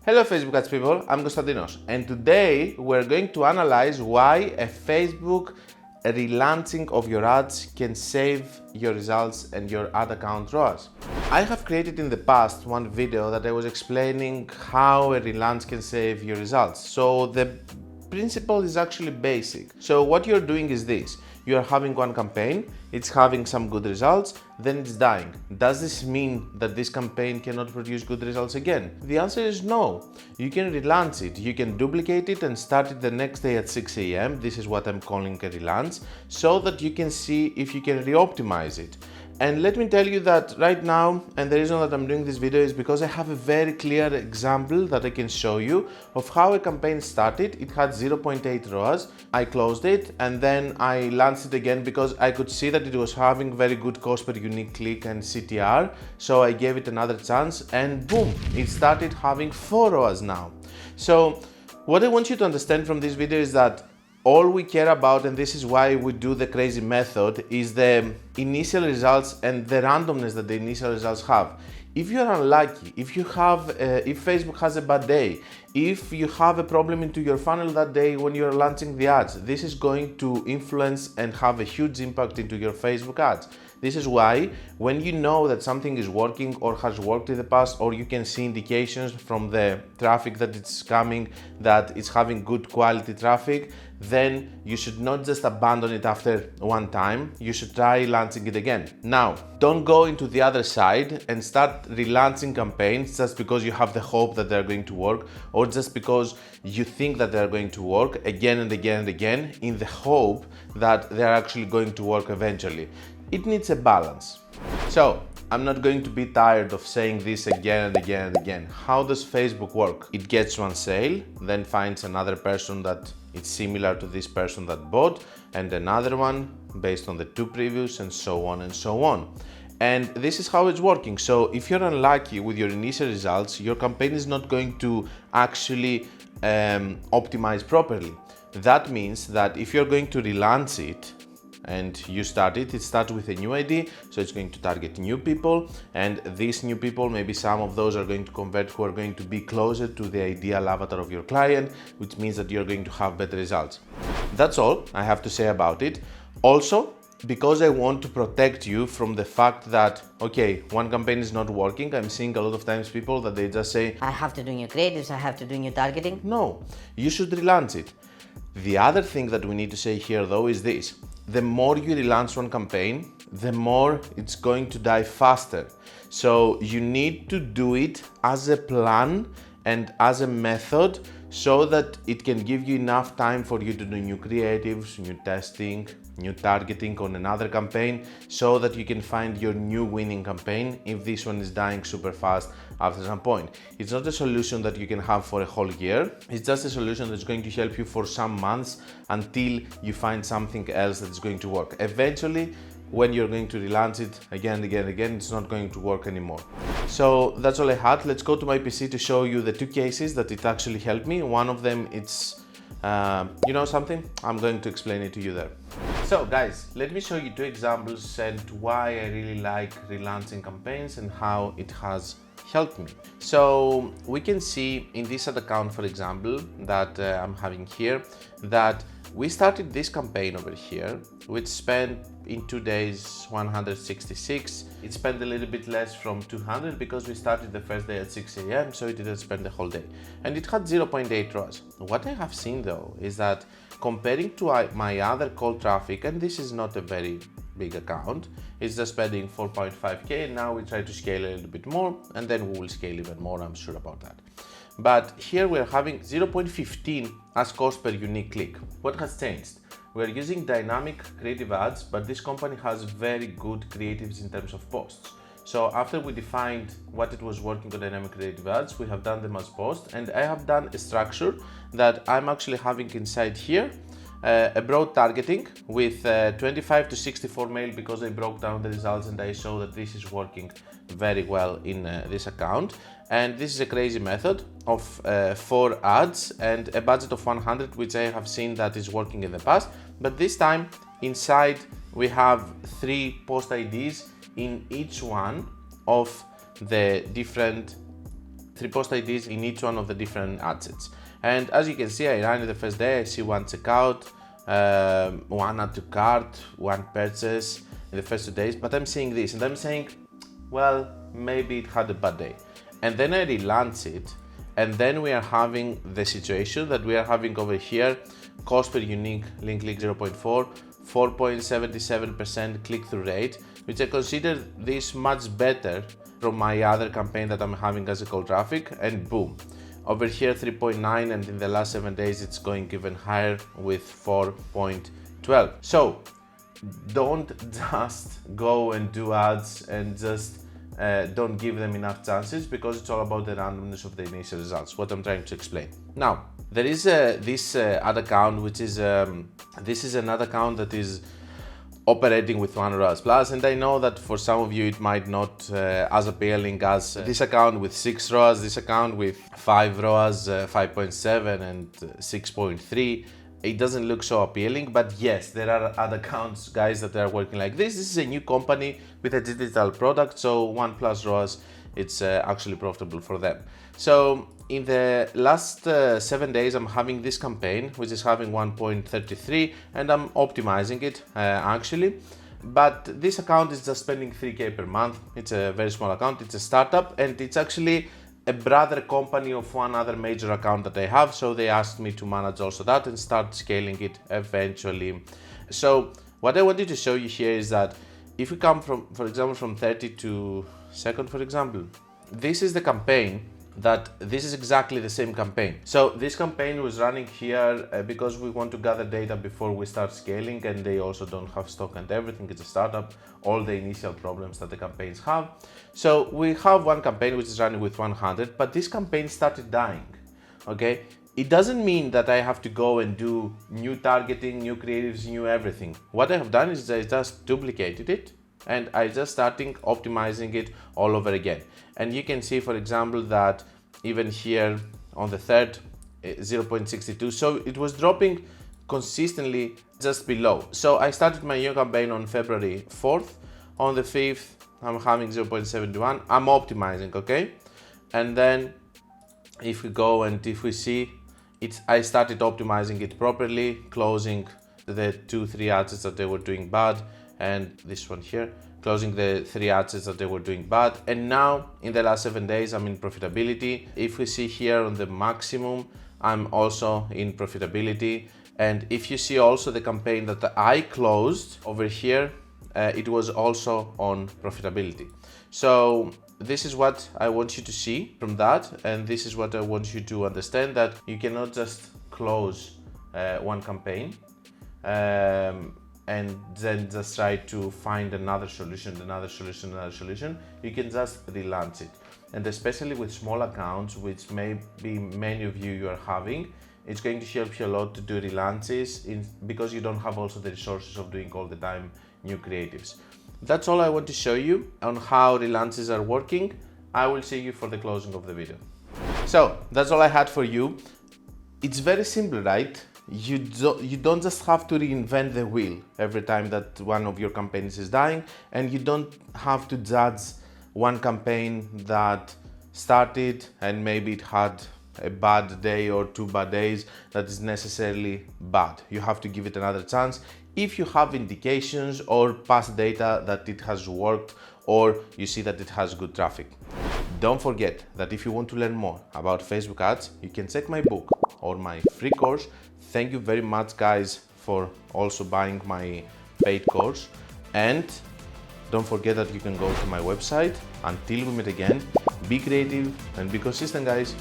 Hello Facebook ads people, I'm Konstantinos, and today we're going to analyze why a Facebook relaunching of your ads can save your results and your ad account ROAS. I have created in the past one video that I was explaining how a relaunch can save your results. So the principle is actually basic. So what you're doing is this. You are having one campaign, it's having some good results, then it's dying. Does this mean that this campaign cannot produce good results again? The answer is no. You can relaunch it, you can duplicate it and start it the next day at 6 a.m. This is what I'm calling a relaunch, so that you can see if you can re-optimize it. And let me tell you that right now, and the reason that I'm doing this video is because I have a very clear example that I can show you of how a campaign started. It had 0.8 ROAS, I closed it and then I launched it again because I could see that it was having very good cost per unique click and CTR, so I gave it another chance and boom, it started having 4 ROAS now. So what I want you to understand from this video is that all we care about, and this is why we do the crazy method, is the initial results and the randomness that the initial results have. If you're unlucky, if Facebook has a bad day, if you have a problem into your funnel that day when you're launching the ads, this is going to influence and have a huge impact into your Facebook ads. This is why when you know that something is working or has worked in the past, or you can see indications from the traffic that it's coming, that it's having good quality traffic, then you should not just abandon it after one time, you should try launching it again. Now, don't go into the other side and start relaunching campaigns just because you have the hope that they're going to work, or just because you think that they're going to work again and again and again in the hope that they're actually going to work eventually. It needs a balance. So, I'm not going to be tired of saying this again and again and again. How does Facebook work? It gets one sale, then finds another person that is similar to this person that bought, and another one based on the two previous, and so on and so on. And this is how it's working. So if you're unlucky with your initial results, your campaign is not going to actually optimize properly. That means that if you're going to relaunch it, and you start it starts with a new ID, so it's going to target new people, and these new people, maybe some of those are going to convert, who are going to be closer to the ideal avatar of your client, which means that you're going to have better results. That's all I have to say about it. Also, because I want to protect you from the fact that, okay, one campaign is not working, I'm seeing a lot of times people that they just say, I have to do new creatives, I have to do new targeting. No, you should relaunch it. The other thing that we need to say here though is this. The more you relaunch one campaign, the more it's going to die faster. So you need to do it as a plan and as a method, so that it can give you enough time for you to do new creatives, new testing, new targeting on another campaign, so that you can find your new winning campaign if this one is dying super fast after some point. It's not a solution that you can have for a whole year. It's just a solution that's going to help you for some months until you find something else that's going to work. Eventually, when you're going to relaunch it again and again and again, it's not going to work anymore. So that's all I had. Let's go to my PC to show you the two cases that it actually helped me. One of them, it's, you know something? I'm going to explain it to you there. So guys, let me show you two examples and why I really like relaunching campaigns and how it has helped me. So we can see in this ad account, for example, that I'm having here, that we started this campaign over here, which spent in 2 days 166. It spent a little bit less from 200 because we started the first day at 6 a.m. so it didn't spend the whole day. And it had 0.8 ROAS. What I have seen though is that comparing to my other cold traffic, and this is not a very big account, it's just spending 4.5k, and now we try to scale a little bit more, and then we will scale even more, I'm sure about that. But here we're having 0.15 as cost per unique click. What has changed? We're using dynamic creative ads, but this company has very good creatives in terms of posts. So after we defined what it was working on dynamic creative ads, we have done them as posts, and I have done a structure that I'm actually having inside here, a broad targeting with 25 to 64 male, because I broke down the results and I saw that this is working very well in this account. And this is a crazy method of 4 ads and a budget of 100, which I have seen that is working in the past. But this time inside we have 3 post IDs in each one of the different 3 post IDs in each one of the different ad sets. And as you can see, I ran it the first day, I see one checkout, one add to cart, one purchase in the first 2 days, but I'm seeing this and I'm saying, well, maybe it had a bad day. And then I relaunch it, and then we are having the situation that we are having over here, cost per unique link click 0.4, 4.77% click-through rate, which I consider this much better from my other campaign that I'm having as a cold traffic, and boom. Over here 3.9, and in the last 7 days it's going even higher with 4.12. So don't just go and do ads and just don't give them enough chances, because it's all about the randomness of the initial results, what I'm trying to explain. Now, there is this ad account, which is, this is another account that is operating with 1 ROAS plus, and I know that for some of you it might not as appealing as this account with 6 ROAS, this account with 5 ROAS, 5.7 and 6.3. It doesn't look so appealing, but yes, there are other accounts, guys, that are working like this. This is a new company with a digital product, so 1+ ROAS, it's actually profitable for them. So in the last 7 days, I'm having this campaign, which is having 1.33, and I'm optimizing it actually. But this account is just spending 3K per month. It's a very small account, it's a startup, and it's actually a brother company of one other major account that I have, so they asked me to manage also that and start scaling it eventually. So what I wanted to show you here is that if we come from, for example, from 30 to 2nd, for example, this is the campaign that this is exactly the same campaign. So this campaign was running here because we want to gather data before we start scaling, and they also don't have stock and everything. It's a startup, all the initial problems that the campaigns have. So we have one campaign which is running with 100, but this campaign started dying, okay? It doesn't mean that I have to go and do new targeting, new creatives, new everything. What I have done is I just duplicated it, and I just starting optimizing it all over again. And you can see, for example, that even here on the 3rd, 0.62, so it was dropping consistently just below. So I started my new campaign on February 4th. On the 5th, I'm having 0.71. I'm optimizing, okay? And then if we go and if we see, I started optimizing it properly, closing the 2-3 ads that they were doing bad, and this one here, closing the 3 ads that they were doing bad. And now in the last 7 days, I'm in profitability. If we see here on the maximum, I'm also in profitability. And if you see also the campaign that I closed over here, it was also on profitability. So this is what I want you to see from that, and this is what I want you to understand, that you cannot just close one campaign and then just try to find another solution. You can just relaunch it. And especially with small accounts, which maybe many of you are having, it's going to help you a lot to do relaunches because you don't have also the resources of doing all the time new creatives. That's all I want to show you on how relaunches are working. I will see you for the closing of the video. So that's all I had for you. It's very simple, right? You don't just have to reinvent the wheel every time that one of your campaigns is dying, and you don't have to judge one campaign that started and maybe it had a bad day or 2 bad days that is necessarily bad. You have to give it another chance if you have indications or past data that it has worked, or you see that it has good traffic. Don't forget that if you want to learn more about Facebook ads, you can check my book or my free course. Thank you very much, guys, for also buying my paid course. And don't forget that you can go to my website. Until we meet again, be creative and be consistent, guys.